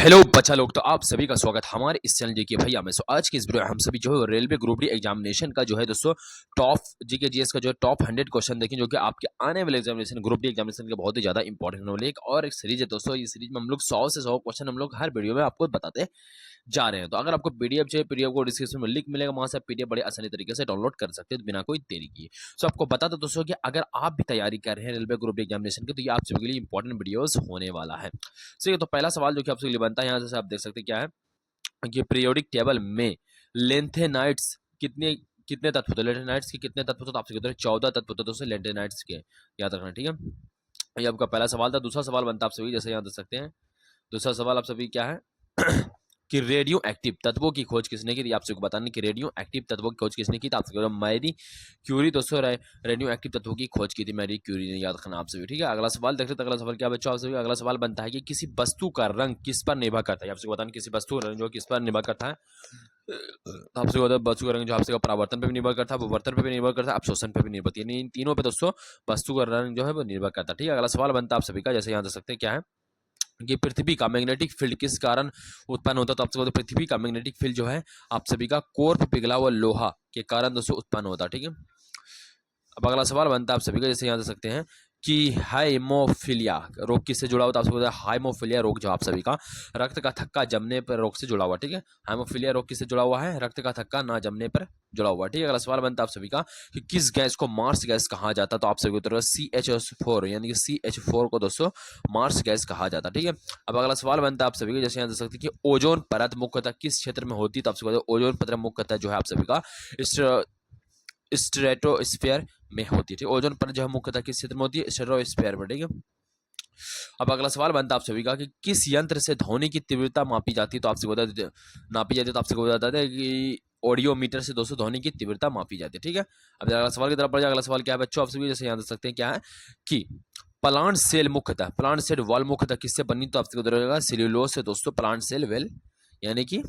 Hello बच्चा लोग, तो आप सभी का स्वागत हमारे इस चैनल जीके भैया में। आज की इस वीडियो में हम सभी जो है रेलवे ग्रुप डी एग्जामिनेशन का जो है दोस्तों टॉप जीके जीएस का जो है टॉप 100 क्वेश्चन देखें, जो कि आपके आने वाले एग्जामिनेशन ग्रुप डी एग्जामिनेशन के बहुत ही ज्यादा इंपॉर्टेंट होने वाले एक और एक सीरीज है दोस्तों। इस सीरीज में हम लोग 100 से 100 क्वेश्चन हम लोग हर वीडियो में आपको बताते जा रहे हैं। तो अगर आपको पीडीएफ चाहिए, पीडीएफ को डिस्क्रिप्शन में लिंक मिलेगा, वहां से पीडीएफ बड़े आसानी तरीके से डाउनलोड कर सकते हैं बिना कोई देरी किए। सो आपको बता दो दोस्तों कि अगर आप भी तैयारी कर रहे हैं रेलवे ग्रुप डी एग्जामिनेशन की, तो ये आप सभी के लिए इंपॉर्टेंट वीडियोस होने वाला है। सो तो पहला सवाल जो कि आप सभी के लिए बनता है, यहाँ से आप देख सकते हैं क्या है कि पीरियोडिक टेबल में लेंथेनाइट्स कितने कितने तत्व होते हैं। लेंथेनाइट्स के कितने तत्व होते हैं? तो आपसे 14 तत्व होते हैं दोस्तों लेंथेनाइट्स के, याद रखना, ठीक है। ये आपका पहला सवाल था। दूसरा सवाल बनता है आप सभी, जैसे यहाँ देख सकते हैं, दूसरा सवाल आप सभी क्या है कि रेडियो एक्टिव तत्वों की खोज किसने की थी? आप सबको बताना कि रेडियो एक्टिव तत्वों की खोज किसने की थी। आपसे मैरी क्यूरी दोस्तों रेडियो एक्टिव तत्वों की खोज की थी मैरी क्यूरी ने, याद रखना आप सभी, ठीक है। अगला सवाल देखते हैं। अगला सवाल क्या बच्चों आप सभी? अगला सवाल बनता है कि किसी वस्तु का रंग किस पर निर्भर करता है। आपसे बताना किसी वस्तु का रंग जो किस पर निर्भर करता है। आपसे वस्तु का रंग जो आपसे परावर्तन पे भी निर्भर करता है, विवर्तन पे भी निर्भर करता है, अवशोषण पे भी निर्भर करता है। यानी इन तीनों पे दोस्तों वस्तु का रंग जो है वो निर्भर करता है, ठीक है। अगला सवाल बनता है आप सभी का, जैसे यहाँ देख सकते हैं क्या है कि पृथ्वी का मैग्नेटिक फील्ड किस कारण उत्पन्न होता है। तो आप सबको पृथ्वी का मैग्नेटिक फील्ड जो है आप सभी का कोर पे पिघला हुआ लोहा के कारण दोस्तों उत्पन्न होता है, ठीक है। अब अगला सवाल बनता है आप सभी का, जैसे यहाँ देख सकते हैं कि हाइमोफिलिया रोग किससे जुड़ा हुआ था। आप सबको हाइमोफिलिया रोग जो आप सभी का रक्त का थक्का जमने पर रोग से जुड़ा हुआ, ठीक है। हाइमोफिलिया रोग किससे जुड़ा हुआ है? रक्त का थक्का ना जमने पर जुड़ा हुआ, ठीक है। अगला सवाल बनता है आप सभी का कि किस गैस को मार्स गैस कहा जाता है। तो आप सभी को उत्तर CH4 यानी कि CH4 को दोस्तों मार्स गैस कहा जाता है, ठीक है। अब अगला सवाल बनता है आप सभी का, जैसे यहाँ देख सकते हैं कि ओजोन परत मुख्यतः किस क्षेत्र में होती है। तो आप सभी को ओजोन परत मुख्यतः जो है आप सभी का स्ट्रेटोस्फीयर में होती है, ठीक। ओजोन परत जो है मुख्यतः किस क्षेत्र में होती है? स्ट्रेटोस्फीयर में, ठीक है। अब अगला सवाल बनता है आप सभी का कि किस यंत्र से ध्वनि की तीव्रता मापी जाती है। तो आपसे बता देते नापी जाती है, तो आपसे बताते हैं कि ऑडियोमीटर से दोस्तों ध्वनि की तीव्रता मापी जाती है, ठीक है। अब अगला सवाल की तरफ बढ़ जाए। अगला सवाल क्या है बच्चों आप सभी, जैसे यहाँ देख सकते हैं क्या है कि प्लांट सेल मुख्यतः प्लांट सेल वॉल मुख्यतः किससे बनी। तो आपसे बताएगा सेल्यूलोज से दोस्तों प्लांट सेल वेल यानी कि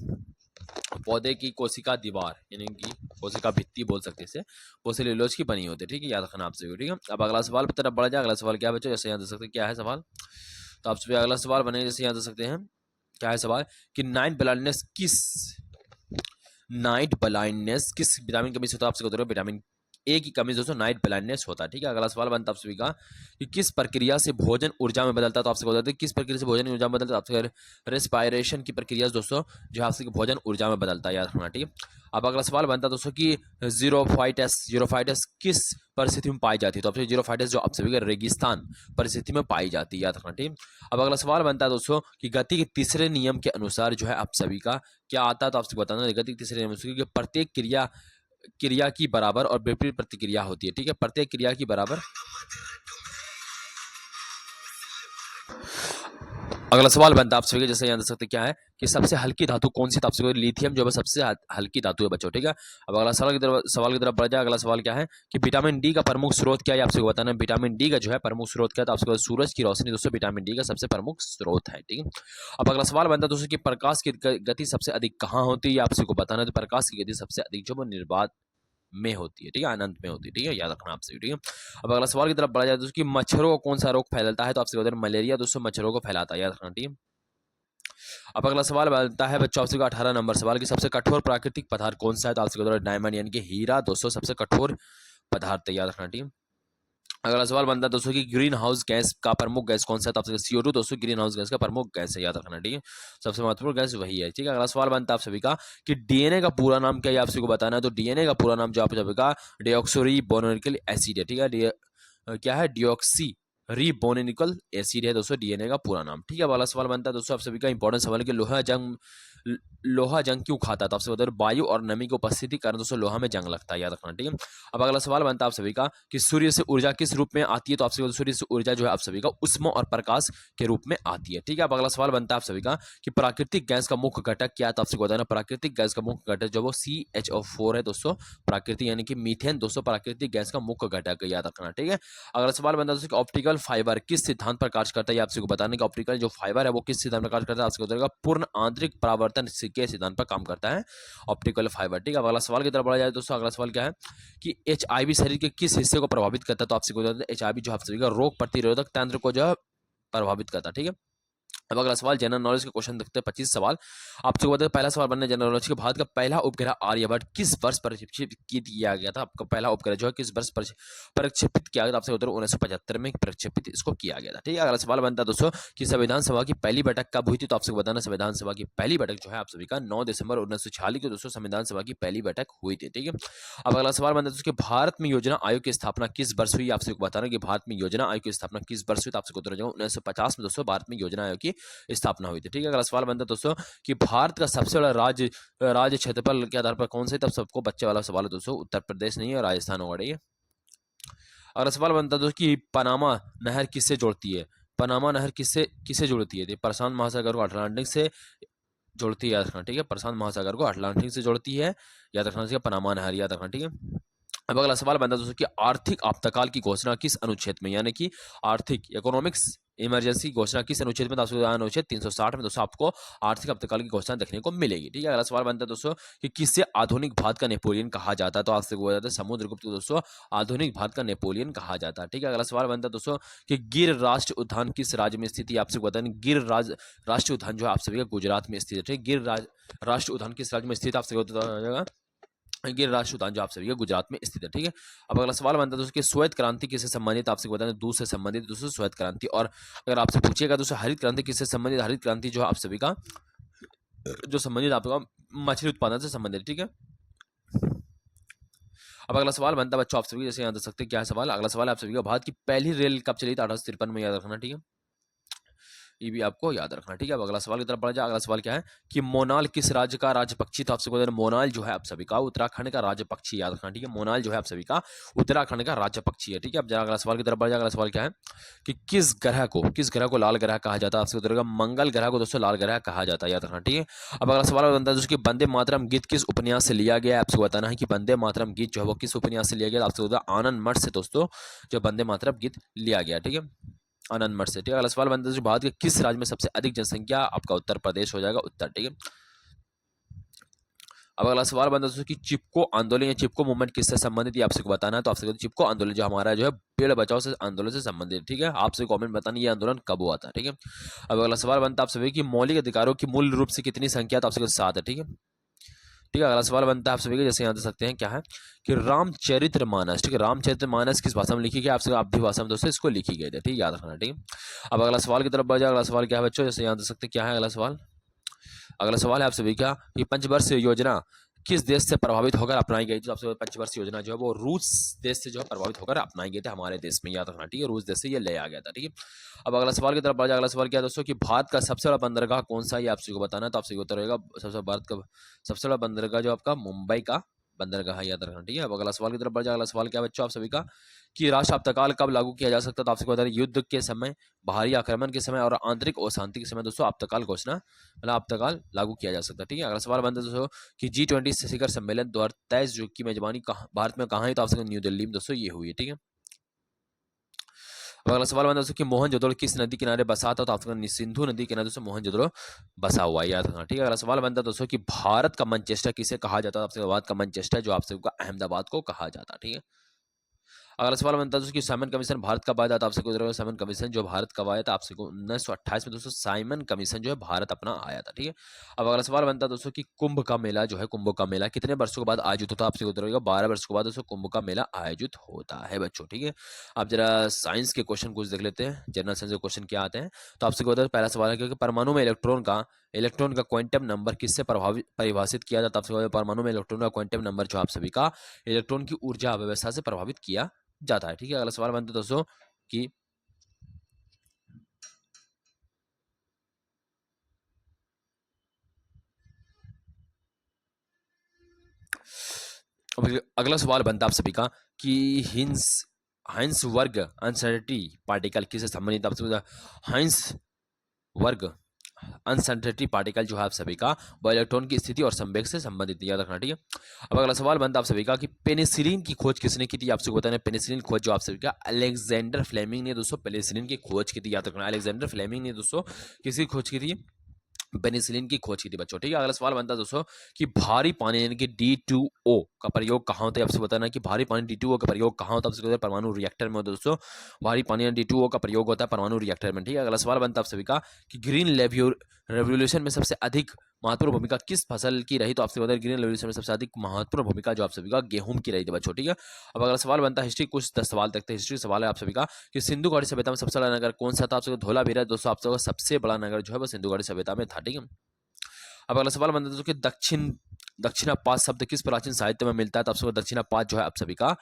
पौधे की कोशिका दीवार यानी कि कोशिका भित्ति बोल सकते हैं इसे, वो सेल्यूलोज की बनी होती है, ठीक है। याद रखना आपसे, ठीक है। अब अगला सवाल की तरफ बढ़ जाए। अगला सवाल क्या बच्चों, जैसे यहाँ देख सकते हैं क्या है सवाल, तो आपसे अगला सवाल बने, जैसे यहाँ देख सकते हैं क्या है सवाल कि नाइट ब्लाइंडनेस किस विटामिन की कमी से होता है। आपसे बताओ विटामिन ए की कमी दोस्तों नाइट ब्लाइंडनेस होता है, ठीक है। अगला सवाल बनता है आप सभी का कि किस प्रक्रिया से भोजन ऊर्जा में बदलता है। तो आपसे बताते हैं किस प्रक्रिया से भोजन ऊर्जा में बदलता है। आपसे रेस्पायरेशन की प्रक्रिया दोस्तों जो है आपसे भोजन ऊर्जा में बदलता है, याद रखना, ठीक है। अब अगला सवाल बनता है दोस्तों कि जीरोफाइटस किस परिस्थिति में पाई जाती है। तो आपसे जीरोफाइटस जो आप सभी का रेगिस्तान परिस्थिति में पाई जाती है, याद रखना, ठीक है। अब अगला सवाल बनता है दोस्तों कि गति के तीसरे नियम के अनुसार जो है आप सभी का क्या आता है। तो आपसे बताना गति के तीसरे नियम कि प्रत्येक क्रिया की बराबर और विपरीत प्रतिक्रिया होती है, ठीक है। प्रत्येक क्रिया की बराबर। अगला सवाल बनता है आप सभी जैसे यहाँ देख सकते क्या है कि सबसे हल्की धातु कौन सी। तो आपसे लिथियम जो है सबसे हल्की धातु है बच्चों, ठीक है। अब अगला सवाल की तरफ बढ़ जाए। अगला सवाल क्या है कि विटामिन डी का प्रमुख स्रोत क्या है। आपसे बताना विटामिन डी का जो है प्रमुख स्रोत क्या है। तो आपसे सूरज की रोशनी दोस्तों विटामिन डी का सबसे प्रमुख स्रोत है, ठीक है। अब अगला सवाल बनता है दोस्तों कि प्रकाश की गति सबसे अधिक कहाँ होती है। आपसे बताना है तो प्रकाश की गति सबसे अधिक जो निर्बाध में होती है, ठीक है, अनंत में होती है, ठीक है। याद रखना आपसे, ठीक है। अब अगला सवाल की तरफ बढ़ा जाए दोस्तों कि मच्छरों को कौन सा रोग फैलता है। तो आपसे बताना मलेरिया दोस्तों मच्छरों को फैलाता है, याद रखना, ठीक है। अब अगला सवाल बनता है बच्चों आपसे 18 नंबर सवाल की सबसे कठोर प्राकृतिक पदार्थ कौन सा है। तो आपसे बताना डायमंड यानी कि हीरा दोस्तों सबसे कठोर पदार्थ, याद रखना, ठीक है। अगला सवाल बनता है दोस्तों कि ग्रीन हाउस गैस का प्रमुख गैस कौन सा है। तो आपसे CO2 दोस्तों ग्रीन हाउस गैस का प्रमुख गैस है, याद रखना, ठीक है। सबसे महत्वपूर्ण गैस वही है, ठीक है। अगला सवाल बनता है आप सभी का कि डीएनए का पूरा नाम क्या है। आप सभी को बताना है तो डीएनए का पूरा नाम जो आप सभी का डिऑक्सोरिबोन्यूक्लिक एसिड है, ठीक है। क्या है डिऑक्सी रिबोनिकल एसिड है दोस्तों डीएनए का पूरा नाम, ठीक है। अगला सवाल बनता है दोस्तों आप सभी का इंपॉर्टेंट सवाल कि लोहा जंग क्यों खाता है। तो आपसे बताओ वायु और नमी की उपस्थिति कारण दोस्तों लोहा में जंग लगता है, याद रखना, ठीक है। अब अगला सवाल बनता है आप सभी का कि सूर्य से ऊर्जा किस रूप में आती है। तो आपसे सूर्य से ऊर्जा जो है आप सभी का उष्मा और प्रकाश के रूप में आती है, ठीक है। अब अगला सवाल बनता है आप सभी का कि प्राकृतिक गैस का मुख्य घटक क्या है। तो आपसे बताना प्राकृतिक गैस का मुख्य घटक जो वो CH4 है दोस्तों प्राकृतिक यानी कि मीथेन दोस्तों प्राकृतिक गैस का मुख्य घटक है, याद रखना, ठीक है। अगला सवाल बनता है दोस्तों कि ऑप्टिकल फाइबर किस सिद्धांत पर कार्य करता है। आपसे बताने का ऑप्टिकल जो फाइबर है वो किस सिद्धांत पर कार्य करता है। आपसे बताएगा पूर्ण आंतरिक परावर्तन के सिद्धांत पर काम करता है ऑप्टिकल फाइबर, ठीक है। अगला सवाल की तरफ बढ़ा जाए दोस्तों। अगला सवाल क्या है कि HIV शरीर के किस हिस्से को प्रभावित करता है। तो आपसे बताते हैं HIV जो आप सभी का रोग प्रतिरोधक तंत्र को जो है प्रभावित करता है, ठीक है। अब अगला सवाल जनरल नॉलेज के क्वेश्चन देखते हैं 25 सवाल आपसे बताते हैं। पहला सवाल बनना जनरल नॉलेज के, भारत का पहला उपग्रह आर्यभट्ट किस वर्ष प्रक्षेपित किया गया था? आपका पहला उपग्रह जो है किस वर्ष प्रक्षेपित किया गया था? आपसे उत्तर 1975 में प्रक्षेपित इसको किया गया था। ठीक है, अगला सवाल बनता है दोस्तों कि संविधान सभा की पहली बैठक कब हुई थी? तो आपसे बताना संविधान सभा की पहली बैठक जो है आप सभी का 9 दिसंबर 1946 को दोस्तों संविधान सभा की पहली बैठक हुई थी। ठीक है, अब अगला सवाल बनता है दोस्तों कि भारत में योजना आयोग की स्थापना किस वर्ष हुई? आपसे बताना कि भारत में योजना आयोग की स्थापना किस वर्ष हुई? तो आपसे उत्तर हो जाएगा 1950 में दोस्तों भारत में योजना आयोग की स्थापना हुई थी। ठीक है, अगला सवाल बनता है दोस्तों कि भारत का सबसे बड़ा राज्य क्षेत्रफल के आधार पर कौन सा है? तब सबको बच्चे वाला सवाल है दोस्तों, उत्तर प्रदेश नहीं है, राजस्थान होगा। ठीक है, अगला सवाल बनता है दोस्तों कि पनामा नहर किससे जोड़ती है? पनामा नहर किससे किससे जोड़ती है? प्रशांत महासागर को अटलांटिक से जोड़ती है, याद रखना। ठीक है, प्रशांत महासागर को अटलांटिक से जोड़ती है, याद रखना। पनामा नहर याद रखना। ठीक है, अब अगला सवाल बनता है दोस्तों कि आर्थिक आपातकाल की घोषणा किस अनुच्छेद में, यानी कि आर्थिक इकोनॉमिक्स इमरजेंसी घोषणा किस अनुच्छेद में? दोस्तों अनुच्छेद 360 में दोस्तों आपको आर्थिक आपातकाल की घोषणा देखने को मिलेगी। ठीक है, अगला सवाल बनता है दोस्तों कि किससे आधुनिक भारत का नेपोलियन कहा जाता है? तो आपसे बोला जाता है समुद्रगुप्त को दोस्तों आधुनिक भारत का नेपोलियन कहा जाता है। ठीक है, अगला सवाल बनता है दोस्तों कि गिर राष्ट्रीय उद्यान किस राज्य में स्थित है? आपसे बताएं गिर राष्ट्रीय उद्यान जो है आप सभी का गुजरात में स्थित है। ठीक है, गिर राष्ट्रीय उद्यान किस राज्य में स्थित है? आपसे बताया जाएगा गिर राष्ट्रीय उद्यान जो आप सभी गुजरात में स्थित है। ठीक है, अब अगला सवाल बनता है दोस्तों कि श्वेत क्रांति किससे संबंधित? आपसे बताना दूध से संबंधित दोस्तों श्वेत क्रांति। और अगर आपसे पूछिएगा दोस्तों हरित क्रांति किससे संबंधित? हरित क्रांति जो आप सभी का जो संबंधित आपका मछली उत्पादन से संबंधित। ठीक है, अब अगला सवाल बनता है बच्चों आप सभी जैसे याद रख सकते हैं क्या है सवाल? अगला सवाल आप सभी का भारत की पहली रेल कब चली थी? 1853 में, याद रखना। ठीक है, ये भी आपको याद रखना। ठीक है, अब अगला सवाल की तरफ बढ़ जाए। अगला सवाल क्या है कि मोनाल किस राज्य का राज्य पक्षी था? आपसे बताना मोनाल जो है आप सभी का उत्तराखंड का राज्य पक्षी, याद रखना। ठीक है, मोनाल जो है आप सभी का उत्तराखंड का राज्य पक्षी है। ठीक है, अब जरा अगला सवाल की तरफ बढ़ जाए। अगला सवाल क्या है कि किस ग्रह को लाल ग्रह कहा जाता है? आपसे उत्तर मंगल ग्रह को दोस्तों लाल ग्रह कहा जाता है, याद रखना। ठीक है, अब अगला सवाल बनता है दोस्तों कि वंदे मातरम गीत किस उपन्यास से लिया गया है? आपसे बताना है कि वंदे मातरम गीत जो है वो किस उपन्यास से लिया गया? आपसे आनंद मठ से दोस्तों जो वंदे मातरम गीत लिया गया। ठीक है, आनंद मठ से। ठीक है, अगला सवाल बनता है भारत के किस राज्य में सबसे अधिक जनसंख्या? आपका उत्तर प्रदेश हो जाएगा, उत्तर। ठीक है, अब अगला सवाल बनता है कि चिपको आंदोलन या चिपको मूवमेंट किससे संबंधित है? आपसे बताना है। तो आपसे चिपको आंदोलन जो हमारा जो है पेड़ बचाओ से आंदोलन से संबंधित। ठीक है, आपसे कमेंट बताना ये आंदोलन कब हुआ था। ठीक है, अब अगला सवाल बनता है आप सभी की मौलिक अधिकारों की मूल रूप से कितनी संख्या? तो आपसे 7 है। ठीक है, ठीक है, अगला सवाल बनता है आप सभी के जैसे यहाँ दे सकते हैं क्या है कि रामचरितमानस। ठीक है, रामचरितमानस किस भाषा में लिखी गई? आपसे आपकी भाषा में दोस्तों इसको लिखी गई थी। ठीक है, याद रखना। ठीक है, अब अगला सवाल की तरफ बढ़ जाए। अगला सवाल क्या है बच्चों जैसे यहाँ दे सकते क्या है अगला सवाल? अगला सवाल है आप सभी का कि पंचवर्षीय योजना किस देश से प्रभावित होकर अपनाई गई? तो आपसे पंचवर्षीय योजना जो है वो रूस देश से जो है प्रभावित होकर अपनाई गई थी हमारे देश में, याद रखना। ठीक है, रूस देश से ये ले आ गया था। ठीक है, अब अगला सवाल की तरफ बढ़ जाए। अगला सवाल क्या है दोस्तों कि भारत का सबसे बड़ा बंदरगाह कौन सा है? ये आपसे को बताना है। तो आपसे उत्तर रहेगा सबसे भारत का सबसे बड़ा बंदरगाह जो आपका मुंबई का बंदरगाह, याद रखना। ठीक है, अब अगला सवाल की तरफ बढ़ जाए। अगला सवाल क्या बच्चों आप सभी का कि राष्ट्र आपातकाल कब लागू किया जा सकता है? तो आपसे बता रहे युद्ध के समय, बाहरी आक्रमण के समय और आंतरिक अशांति के समय दोस्तों आपातकाल घोषणा मतलब आपातकाल लागू किया जा सकता है। ठीक है, अगला सवाल बनता है दोस्तों कि G20 शिखर सम्मेलन 2023 जो की मेजबानी भारत में कहाँ है? तो आपसे न्यू दिल्ली में दोस्तों ये हुई है। ठीक है, अब अगला सवाल बनता है कि मोहनजोदड़ो किस नदी किनारे बसा था? तो आपका सिंधु नदी किनारे दोस्तों मोहनजोदड़ो बसा हुआ है, याद रखना। ठीक है, अगला सवाल बनता है दोस्तों कि भारत का मैनचेस्टर किसे कहा जाता है? आपसे भारत का मैनचेस्टर जो आपसे अहमदाबाद को कहा जाता है। ठीक है, अगला सवाल बनता है कि साइमन कमीशन भारत कब आया था? आपसे को साइमन कमीशन जो भारत कब आया था? आपसे को 1928 में दोस्तों साइमन कमीशन जो है भारत अपना आया था। ठीक है, अब अगला सवाल बनता है दोस्तों कि कुंभ का मेला जो है कुंभ का मेला कितने वर्षों के बाद आयोजित होता है? आपसे उत्तर होगा 12 वर्षों के बाद दोस्तों कुंभ का मेला आयोजित होता है बच्चों। ठीक है, आप जरा साइंस के क्वेश्चन कुछ देख लेते हैं, जनरल साइंस के क्वेश्चन क्या आते हैं। तो आपसे बता पहला सवाल है कि परमाणु में इलेक्ट्रॉन का क्वांटम नंबर किससे परिभाषित किया जाता है? आपसे परमाणु में इलेक्ट्रॉन का क्वांटम नंबर जो आप सभी का इलेक्ट्रॉन की ऊर्जा व्यवस्था से प्रभावित किया जाता है। ठीक है, अगला सवाल बनता है दोस्तों कि अगला सवाल बनता है आप सभी का कि हाइंस वर्ग अनसर्टेनिटी पार्टिकल किससे संबंधित? आपसे हाइंस वर्ग अनसर्टेनिटी पार्टिकल जो है आप सभी का वो इलेक्ट्रॉन की स्थिति और संवेग से संबंधित, याद रखना। ठीक है, अब अगला सवाल बनता है आप सभी का कि पेनिसिलिन की खोज किसने की थी? आपसे बताना पेनिसिलिन खोज जो आप सभी का अलेक्जेंडर फ्लेमिंग ने दोस्तों पेनिसिलिन की खोज की थी, याद रखना। अलेक्जेंडर फ्लेमिंग ने दोस्तों किसकी खोज की थी? पेनिसिलिन की खोज की थी बच्चों। ठीक है, अगला सवाल बनता है दोस्तों कि भारी पानी यानी कि D2O का प्रयोग कहाँ होता है? आपसे बताना है कि भारी पानी D2O का प्रयोग कहाँ होता है? आपसे परमाणु रिएक्टर में होता है दोस्तों। भारी पानी D2O का प्रयोग होता है परमाणु रिएक्टर में। ठीक है, अगला सवाल बनता है आप सभी का कि ग्रीन रेवोल्यूशन में सबसे अधिक महत्वपूर्ण भूमिका किस फसल की रही? तो आपसे बताया ग्रीन रेवोल्यूशन में सबसे अधिक महत्वपूर्ण भूमिका जो आप सभी का गेहूं की रही थी बच्चों। ठीक है, अब अगला सवाल बनता है हिस्ट्री, कुछ 10 सवाल देखते हैं। हिस्ट्री सवाल है आप सभी का कि सिंधु घाटी सभ्यता में सबसे बड़ा नगर कौन सा था? आपसे धोलावीरा दोस्तों आप सबका सबसे बड़ा नगर जो है वो सिंधु घाटी सभ्यता में था। ठीक है, अब अगला सवाल बनता है कि दक्षिणापात शब्द किस प्राचीन साहित्य में मिलता है? तो आप सबको दक्षिणापात जो है आप सभी का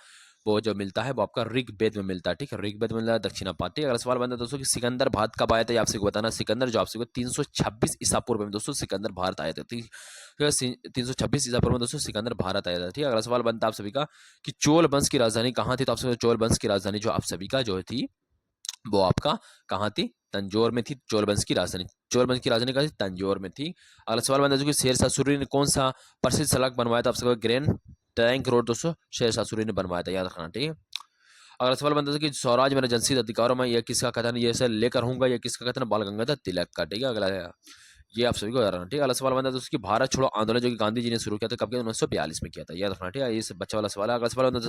वो जो मिलता है वो आपका ऋग्वेद में मिलता है। ठीक है, ऋग्वेद में मिलता है दक्षिणापात। ठीक है, अगला सवाल बनता है दोस्तों कि सिकंदर भारत कब आया था? ये आपसे बताना। सिकंदर जो आपसे 326 ईसा पूर्व में दोस्तों सिकंदर भारत आए थे। 326 ईसा पूर्व में दोस्तों सिकंदर भारत आया था। ठीक है, अगला सवाल बनता है आप सभी का कि चोल वंश की राजधानी कहाँ थी? तो आपसे चोल वंश की राजधानी जो आप सभी का जो थी वो आपका कहाँ थी? तंजौर में थी। चोल वंश की राजधानी, चोल वंश की राजधानी कहाँ थी? तंजौर में थी। अगला सवाल बनता है कि शेरशाह सूरी ने कौन सा प्रसिद्ध सड़क बनवाया था? आपसे ग्रैंड ट्रंक रोड दोस्तों शेरशाह सूरी ने बनवाया था, याद रखना। ठीक है, अगला सवाल बनता है कि स्वराज मेरा जनसित अधिकारों में यह किसका कथन? ये से लेकर हूंगा, यह किसका कथन? बाल गंगाधर तिलक का। ठीक है, अगला है ये आप सभी को याद रखना। ठीक है, अगला सवाल बनता है दोस्तों कि भारत छोड़ो आंदोलन जो कि गांधी जी ने शुरू किया था कब किया? 1942 में किया था, याद रखना। ठीक है, ये बच्चा वाला सवाल है। अगला सवाल बनता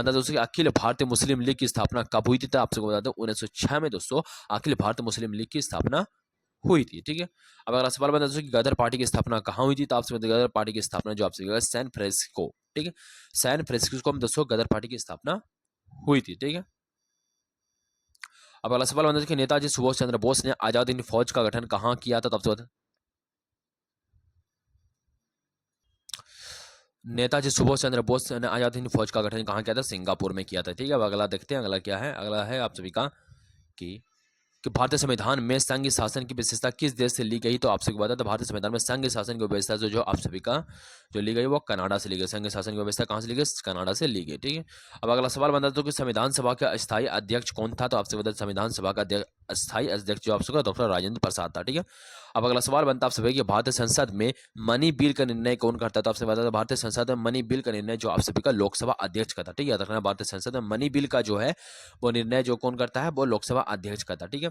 है दोस्तों कि अखिल भारतीय मुस्लिम लीग की स्थापना कब हुई थी? तो आपसे बता दो 1906 में दोस्तों अखिल भारतीय मुस्लिम लीग की स्थापना हुई थी। ठीक है, अब अगला सवाल बनता है दोस्तों कि गदर पार्टी की स्थापना कहाँ हुई थी? तो आपसे गदर पार्टी की स्थापना जो आपसे सैन फ्रांसिस्को। ठीक है, सैन फ्रांसिस्को में दोस्तों गदर पार्टी की स्थापना हुई थी। ठीक है, अब अगला सवाल बनता है कि नेताजी सुभाष चंद्र बोस ने आजाद हिंद फौज का गठन कहाँ किया था? तो आपसे बता नेताजी सुभाष चंद्र बोस ने आजाद हिंद फौज का गठन कहाँ किया था? सिंगापुर में किया था। ठीक है, अब अगला देखते हैं अगला क्या है। अगला है आप सभी का कि भारतीय संविधान में संघीय शासन की विशेषता किस देश से ली गई? तो आपसे बता दें भारतीय संविधान में संघीय शासन की व्यवस्था जो आप सभी का जो ली गई वो कनाडा से ली गई। संघीय शासन की व्यवस्था कहाँ से ली गई? कनाडा से ली गई। ठीक है, अब अगला सवाल बनता है कि संविधान सभा का अस्थायी अध्यक्ष कौन था? तो आपसे बता संविधान सभा का अस्थायी अध्यक्ष जो आपसे डॉक्टर राजेंद्र प्रसाद था। ठीक है, अब अगला सवाल बनता है आप सभी कि भारतीय संसद में मनी बिल का निर्णय कौन करता है? तो आपसे बता भारतीय संसद में मनी बिल का निर्णय जो आप सभी का लोकसभा अध्यक्ष का था। ठीक है, याद रखना भारतीय संसद में मनी बिल का जो है वो निर्णय जो कौन करता है? वो लोकसभा अध्यक्ष का था। ठीक है,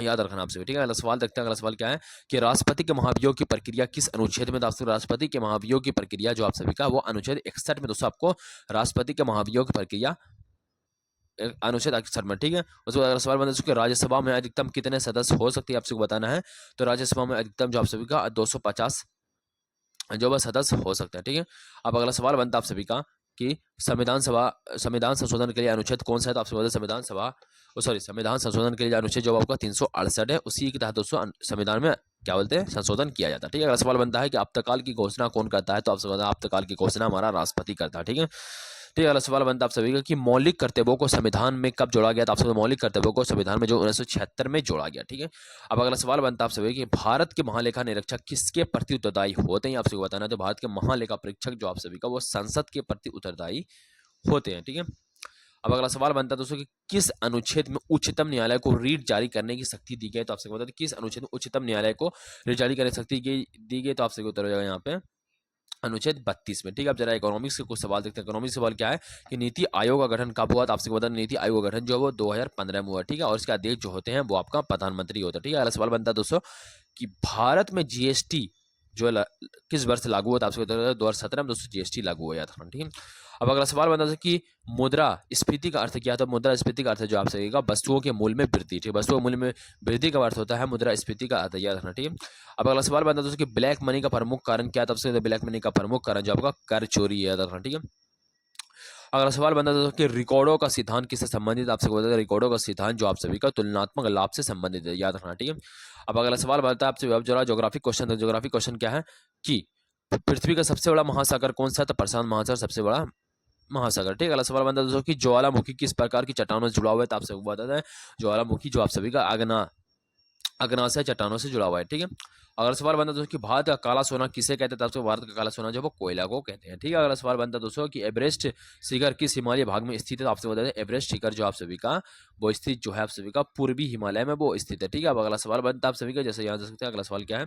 याद रखना आपसे। ठीक है, अगला सवाल देखते हैं। अगला सवाल क्या है कि राष्ट्रपति के महाभियोग की प्रक्रिया किस अनुच्छेद में? दोस्तों राष्ट्रपति के महाभियोग की प्रक्रिया जो आप सभी का वो अनुच्छेद 61 में दोस्तों आपको राष्ट्रपति के महाभियोग की प्रक्रिया अनुच्छेद 61 में। ठीक है, उसके बाद अगला सवाल बनता है कि राज्यसभा में अधिकतम कितने सदस्य हो सकते हैं? आपसे बताना है। तो राज्यसभा में अधिकतम जो आप सभी का 250 जो बस सदस्य हो सकते हैं। ठीक है, अब अगला सवाल बनता है आप सभी का कि संविधान संशोधन के लिए अनुच्छेद कौन सा है? तो आपसे संविधान संशोधन के लिए अनुच्छेद जो आपका 368 है उसी के तहत दोस्तों संविधान में क्या बोलते हैं संशोधन किया जाता है। ठीक है, अगला सवाल बनता है कि आपातकाल की घोषणा कौन करता है? तो आपसे आपातकाल की घोषणा हमारा राष्ट्रपति करता है। ठीक है, ठीक है, अगला सवाल बनता है आप सभी का कि मौलिक कर्तव्यों को संविधान में कब जोड़ा गया? तो आपसे मौलिक कर्तव्यों को संविधान में जो 1976 में जोड़ा गया। ठीक है, अब अगला सवाल बनता है आप सभी कि भारत के महालेखा निरीक्षक किसके प्रति उत्तरदायी होते हैं? आपसे बताना है। तो भारत के महालेखा परीक्षक जो आप सभी का वो संसद के प्रति उत्तरदायी होते हैं। ठीक है, अब अगला सवाल बनता है दोस्तों कि किस अनुच्छेद में उच्चतम न्यायालय को रीट जारी करने की शक्ति दी गई? तो आपसे बता दें किस अनुच्छेद में उच्चतम न्यायालय को रीट जारी करने की शक्ति दी गई? तो आपसे उत्तर हो जाएगा यहाँ पे अनुच्छेद 32 में। ठीक है, अब जरा इकोनॉमिक्स के कुछ सवाल देखते हैं। इकोनॉमिक्स सवाल क्या है कि नीति आयोग का गठन कब हुआ? तो आपसे बता नीति आयोग का गठन जो है वो 2015 में हुआ। ठीक है, और इसके अध्यक्ष जो होते हैं वो आपका प्रधानमंत्री होता है। ठीक है, अगला सवाल बनता है दोस्तों कि भारत में जीएसटी जो किस वर्ष लागू हुआ? तो आपसे 2017 में दोस्तों जीएसटी लागू हुआ था। ठीक है, अब अगला सवाल बनता है कि मुद्रास्फीति का अर्थ क्या था? मुद्रास्फीति का अर्थ जो आपसे वस्तुओं के मूल्य में वृद्धि। ठीक है, वस्तुओं के मूल्य में वृद्धि का अर्थ होता है मुद्रास्फीति का अर्थ, याद रखना। ठीक है, अब अगला सवाल बनता है कि ब्लैक मनी का प्रमुख कारण क्या? तब से ब्लैक मनी का प्रमुख कारण जो आपका कर चोरी है, याद रखना। ठीक है, अगला सवाल बनता है कि रिकॉर्डों का सिद्धांत किससे संबंधित? आपसे बता दें रिकॉर्डों का सिद्धांत जो आप सभी का तुलनात्मक लाभ से संबंधित है, याद रखना। ठीक है, अब अगला सवाल बनता है आपसे जरा ज्योग्राफिक क्वेश्चन। ज्योग्राफिक क्वेश्चन क्या है कि पृथ्वी का सबसे बड़ा महासागर कौन सा? तो प्रशांत महासागर सबसे बड़ा महासागर। ठीक है, अगला सवाल बनता है दोस्तों कि ज्वालामुखी किस प्रकार की चट्टानों से जुड़ा हुआ है? तो आपसे बताता है ज्वालामुखी जो आप सभी का अग्नाशय चट्टानों से जुड़ा हुआ है। ठीक है, अगला सवाल बनता है दोस्तों कि भारत का काला सोना किसे कहते हैं? दोस्तों भारत का काला सोना जो वो कोयला को कहते हैं। ठीक है, अगला सवाल बनता है दोस्तों कि एवरेस्ट शिखर किस हिमालय भाग में स्थित है? आपसे बता दें एवरेस्ट शिखर जो आप सभी का वो स्थित जो है आप सभी का पूर्वी हिमालय में वो स्थित है। ठीक है, अब अगला सवाल बनता है आप सभी का जैसे यहाँ देख सकते हैं। अगला सवाल क्या है?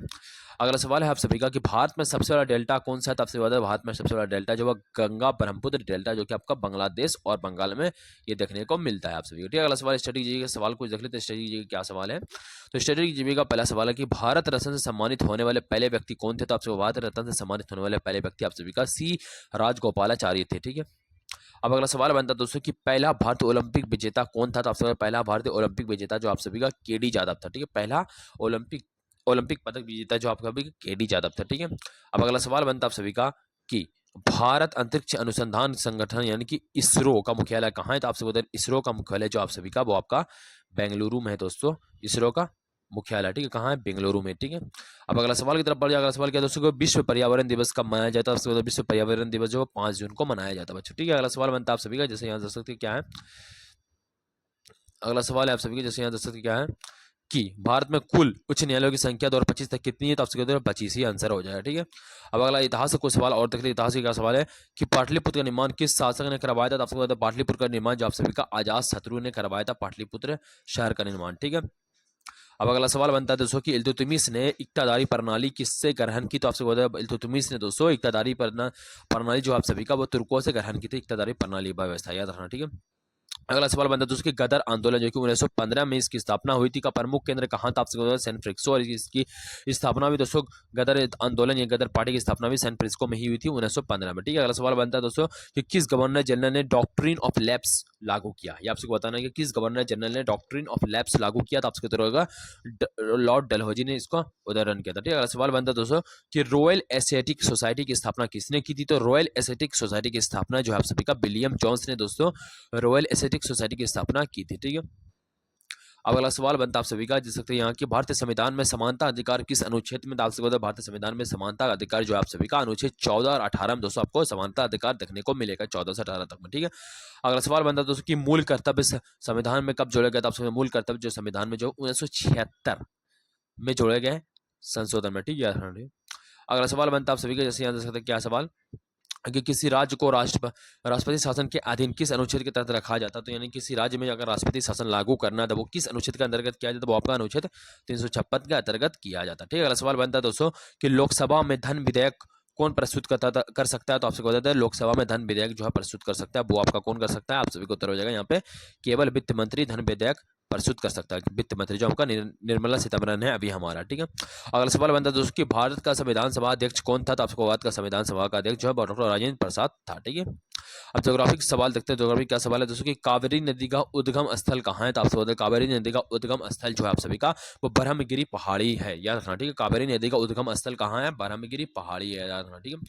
अगला सवाल है आप सभी का कि भारत में सबसे बड़ा डेल्टा कौन सा है? तो आपसे बता दें भारत में सबसे बड़ा डेल्टा जो है गंगा ब्रह्मपुत्र डेल्टा जो कि आपका बांग्लादेश और बंगाल में ये देखने को मिलता है आप सभी को। ठीक है, अगला सवाल स्ट्रेटेजी का सवाल कुछ देख लेते हैं। स्ट्रेटेजी क्या सवाल है? तो स्ट्रेटेजिक जीवी का पहला सवाल है कि भारत रत्न से सम्मानित सम्मानित होने वाले पहले व्यक्ति कौन थे? तो आपसे भारत रत्न से सम्मानित होने वाले पहले व्यक्ति आप सभी का सी राजगोपालाचारी थे। ठीक है, अब अगला सवाल बनता है दोस्तों कि पहला भारतीय ओलंपिक विजेता कौन था? तो आप सभी पहला भारतीय ओलंपिक विजेता जो आप सभी का केडी यादव था। ठीक है, पहला ओलंपिक ओलंपिक पदक विजेता जो आपका भी केडी यादव था। ठीक है, अब अगला सवाल बनता है आप सभी का कि भारत अंतरिक्ष अनुसंधान संगठन यानी कि इसरो का मुख्यालय कहाँ है? तो आपसे बता दें इसरो का मुख्यालय जो आप सभी का वो आपका बेंगलुरु में है दोस्तों। इसरो का मुख्यालय ठीक है कहाँ है? बेंगलुरु में। ठीक है, अब अगला सवाल की तरफ बढ़ जाए। अगला सवाल क्या है दोस्तों को विश्व पर्यावरण दिवस कब मनाया जाता है? आपसे विश्व पर्यावरण दिवस जो 5 जून को मनाया जाता है बच्चों। ठीक है, अगला सवाल बनता है आप सभी का जैसे यहाँ दर्शक सकते क्या है? अगला सवाल है आप सभी का जैसे यहाँ दर्शक सकते क्या है कि भारत में कुल उच्च न्यायालयों की संख्या 2025 तक कितनी है? तो आपसे कहते हैं 25 ही आंसर हो जाएगा। ठीक है, अब अगला इतिहास का कोई सवाल और देख लीजिए। इतिहास का सवाल है कि पाटलिपुत्र का निर्माण किस शासक ने करवाया था? तो आपसे कहते हैं पाटलिपुत्र का निर्माण जो आप सभी का अजात शत्रु ने करवाया था, पाटलिपुत्र शहर का निर्माण। ठीक है, अब अगला सवाल बनता है दोस्तों कि इल्तुतमिश ने इक्तादारी प्रणाली किससे ग्रहण की? तो आपसे बताया इल्तुतमिश ने दोस्तों इक्तादारी प्रणाली जो आप सभी का वो तुर्कों से ग्रहण की थी, इक्तादारी प्रणाली व्यवस्था याद रखना। ठीक है, अगला सवाल बनता है दोस्तों कि गदर आंदोलन जो कि 1915 में इसकी स्थापना हुई थी का प्रमुख केंद्र कहाँ था? आपसे सैन फ्रांसिस्को, और इसकी स्थापना भी दोस्तों गदर आंदोलन या गदर पार्टी की स्थापना भी सैन फ्रांसिस्को में ही हुई थी 1915 में। ठीक है, अगला सवाल बनता है दोस्तों कि किस गवर्नर जनरल ने डॉक्ट्रिन ऑफ लैप्स लागू किया? ये आपको बताना है कि किस गवर्नर जनरल ने डॉक्ट्रिन ऑफ लैप्स लागू किया? तो आपसे होगा लॉर्ड डलहौजी ने इसका उदाहरण किया था। ठीक है, अगला सवाल बनता है दोस्तों कि रॉयल एस्थेटिक सोसाइटी की स्थापना किसने की थी? तो रॉयल एस्थेटिक सोसाइटी की स्थापना जो है आप सभी का विलियम जॉन्स ने दोस्तों रॉयल एस्थेटिक सोसाइटी की स्थापना की थी। ठीक है, अब अगला सवाल बनता है आप सभी का जिस सकते यहाँ की भारतीय संविधान में समानता अधिकार किस अनुच्छेद में डाल सकते? भारतीय संविधान में समानता अधिकार जो आप सभी का अनुच्छेद 14 और 18 में दोस्तों आपको समानता अधिकार देखने को मिलेगा 14 से 18 तक में। ठीक है, अगला सवाल बनता है दोस्तों कि मूल कर्तव्य संविधान में कब जोड़ा गया था? आप मूल कर्तव्य जो संविधान में जो 1976 में जोड़े गए संशोधन में। ठीक है, अगला सवाल बनता है आप सभी का जैसे यहाँ देख सकते क्या सवाल कि किसी राज्य को राष्ट्रपति शासन के अधीन किस अनुच्छेद के तहत रखा जाता? तो यानी किसी राज्य में अगर राष्ट्रपति शासन लागू करना है तो वो किस अनुच्छेद के अंतर्गत किया जाता? वो आपका अनुच्छेद 356 के अंतर्गत किया जाता है। ठीक है, अगला सवाल बनता है दोस्तों कि लोकसभा में धन विधेयक कौन प्रस्तुत कर सकता है? तो आपसे बताते हैं लोकसभा में धन विधेयक जो है प्रस्तुत कर सकता है वो आपका कौन कर सकता है? आप सभी को उत्तर हो जाएगा यहाँ पे केवल वित्त मंत्री धन विधेयक प्रस्तुत कर सकता है। वित्त मंत्री जो हमका निर्मला सीतारमण है अभी हमारा। ठीक है, अगला सवाल बनता है दोस्तों कि भारत का संविधान सभा अध्यक्ष कौन था? तो आपको भारत का संविधान सभा का अध्यक्ष जो है डॉक्टर राजेंद्र प्रसाद था। ठीक है, अब ज्योग्राफिक सवाल देखते हैं। ज्योग्राफी क्या सवाल है दोस्तों कि कावेरी नदी का उद्गम स्थल कहाँ है? तो आपसे बताते कावेरी नदी का उद्गम स्थल जो है आप सभी का वो ब्रह्मगिरी पहाड़ी है याद रखना। ठीक है, कावेरी नदी का उद्गम स्थल कहाँ है? ब्रह्मगिरी पहाड़ी है याद रखना। ठीक है,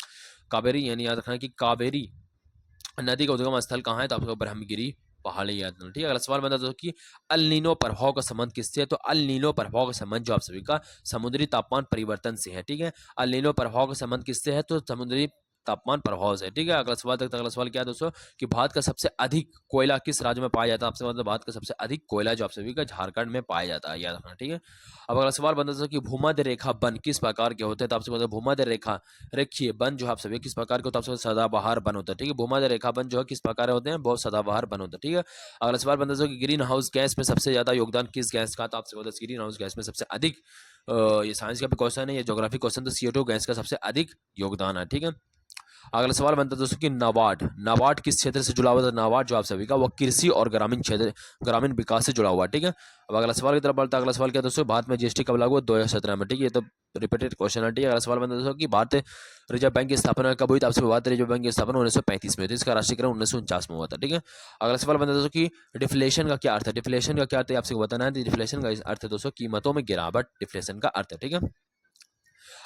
कावेरी यानी याद रखना कि कावेरी नदी का उद्गम स्थल कहाँ है? तो आपको ब्रह्मगिरी पहाड़ी याद रखना। ठीक है, अगला सवाल बनता है कि अल नीनो प्रभाव का संबंध किससे है? तो अल नीनो प्रभाव का संबंध जो आप सभी का समुद्री तापमान परिवर्तन से है। ठीक है, अल नीनो प्रभाव का संबंध किससे है? तो समुद्री तापमान प्रभाव से। ठीक है, अगला सवाल देखते हैं। अगला सवाल क्या है दोस्तों कि भारत का सबसे अधिक कोयला किस राज्य में पाया जाता है? आपसे मतलब भारत का सबसे अधिक कोयला जो आप सभी का झारखंड में पाया जाता है याद रखना। ठीक है, अब अगला सवाल बनता है कि भूमध्य रेखा वन किस प्रकार के होते हैं? तो आपसे मतलब भूमध्य रेखा रेखीय वन जो आप सभी किस प्रकार के होते हैं? आपसे सदाबहार वन होता है। ठीक है, भूमध्य रेखा वन जो है किस प्रकार होते हैं? बहुत सदाबहार वन होता है। ठीक है, अगला सवाल बनता है कि ग्रीन हाउस गैस में सबसे ज्यादा योगदान किस गैस का? तो आपसे मतलब ग्रीन हाउस गैस में सबसे अधिक ये साइंस का भी क्वेश्चन है, ये ज्योग्राफी क्वेश्चन, तो CO2 गैस का सबसे अधिक योगदान है। ठीक है, अगला सवाल बनता है दोस्तों कि नाबार्ड नाबार्ड किस क्षेत्र से जुड़ा हुआ था? नाबार्ड जो आप सभी का वो कृषि और ग्रामीण क्षेत्र ग्रामीण विकास से जुड़ा हुआ है। ठीक है, अब अगला सवाल की तरफ बढ़ता है। अगला सवाल क्या है दोस्तों भारत में GST कब लागू हुआ? 2017 में। ठीक है, ये तो रिपीटेड क्वेश्चन है। ठीक है, अगला सवाल बनता है दोस्तों कि भारतीय रिजर्व बैंक की स्थापना कब हुई? तो आपसे भारतीय रिजर्व बैंक की स्थापना 1935 में हुई थी। इसका राष्ट्रीयकरण 1949 में हुआ था। ठीक है, अगला सवाल बनता है दोस्तों कि डिफ्लेशन का क्या अर्थ है? डिफ्लेशन का क्या अर्थ है आपसे बताना है। डिफ्लेशन का अर्थ है दोस्तों कीमतों में गिरावट, डिफ्लेशन का अर्थ है। ठीक है,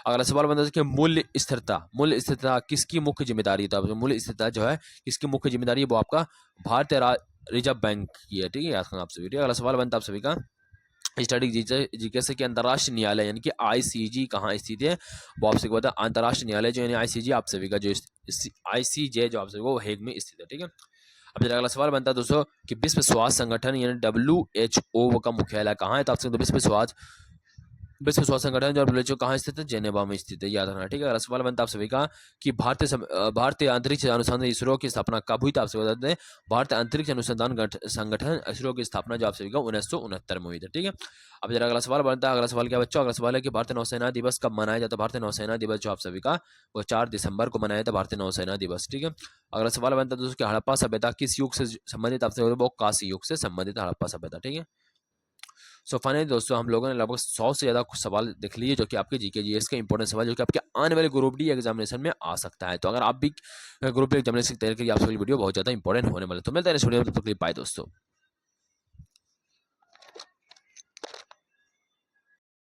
अगला सवाल बनता है कि मूल्य स्थिरता किसकी मुख्य जिम्मेदारी है? तो मूल्य स्थिरता जो है किसकी मुख्य जिम्मेदारी है? वो आपका भारतीय रिजर्व बैंक की है। ठीक है, याद रखना आप सभी। अगला सवाल बनता है आप सभी का स्टडी जीके से कि अंतर्राष्ट्रीय न्यायालय यानी कि ICJ कहाँ स्थित है? वो आपसे बता अंतर्राष्ट्रीय न्यायालय जो यानी ICJ आप सभी का जो ICJ जो आप सभी को हेग में स्थित है। ठीक है, अब जरा अगला सवाल बनता है दोस्तों कि विश्व स्वास्थ्य संगठन यानी WHO का मुख्यालय कहाँ है? तो आपसे विश्व स्वास्थ्य संगठन जो WHO कहाँ स्थित है? जेनेवा में स्थित है याद रखना। ठीक है, अगला सवाल बनता है आप सभी का कि भारतीय अंतरिक्ष अनुसंधान इसरो की स्थापना कब हुई? तो आपसे बताते हैं भारतीय अंतरिक्ष अनुसंधान संगठन इसरो की स्थापना जो आप सभी का 1969 में हुई थी। ठीक है, अब जरा अगला सवाल बनता है। अगला सवाल क्या बच्चों? अगला सवाल है कि भारतीय नौसेना दिवस कब मनाया जाता है? भारतीय नौसेना दिवस जो आप सभी का वो 4 दिसंबर को मनाया था भारतीय नौसेना दिवस। ठीक है, अगला सवाल बनता है दोस्तों कि हड़प्पा सभ्यता किस युग से संबंधित? आपसे वो कांस्य युग से संबंधित हड़प्पा सभ्यता। ठीक है, सो फाइनली दोस्तों हम लोगों ने लगभग 100 से ज़्यादा सवाल देख लिए जो कि आपके जीके जीएस के इंपॉर्टेंट सवाल जो कि आपके आने वाले ग्रुप डी एग्जामिनेशन में आ सकता है। तो अगर आप भी ग्रुप डी एग्जामिनेशन की तैयारी करिए, आप सभी वीडियो बहुत ज़्यादा इंपॉर्टेंट होने वाले। तो मिलते हैं नेक्स्ट वीडियो में, तब तक के लिए बाय दोस्तों।